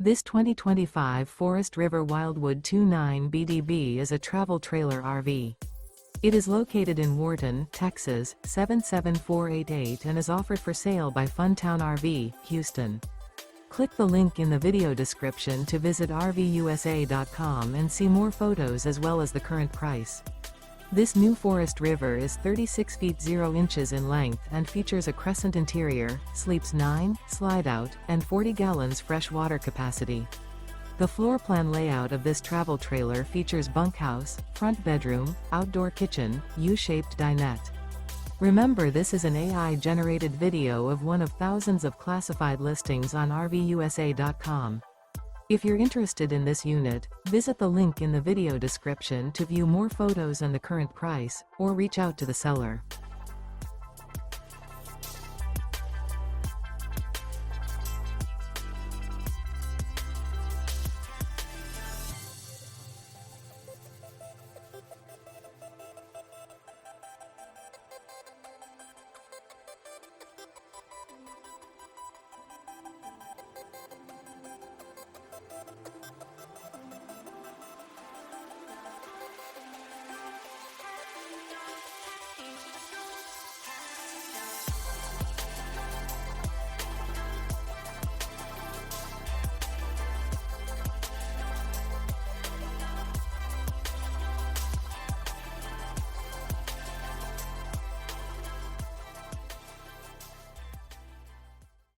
This 2025 Forest River Wildwood 29 BDB is a travel trailer RV. It is located in Wharton, Texas, 77488 and is offered for sale by Funtown RV, Houston. Click the link in the video description to visit RVUSA.com and see more photos as well as the current price. This new Forest River is 36 feet 0 inches in length and features a CRESCENT interior, sleeps 9, slide-out, and 40 gallons fresh water capacity. The floor plan layout of this travel trailer features bunkhouse, front bedroom, outdoor kitchen, U-shaped dinette. Remember, this is an AI-generated video of one of thousands of classified listings on RVUSA.com. If you're interested in this unit, visit the link in the video description to view more photos and the current price, or reach out to the seller.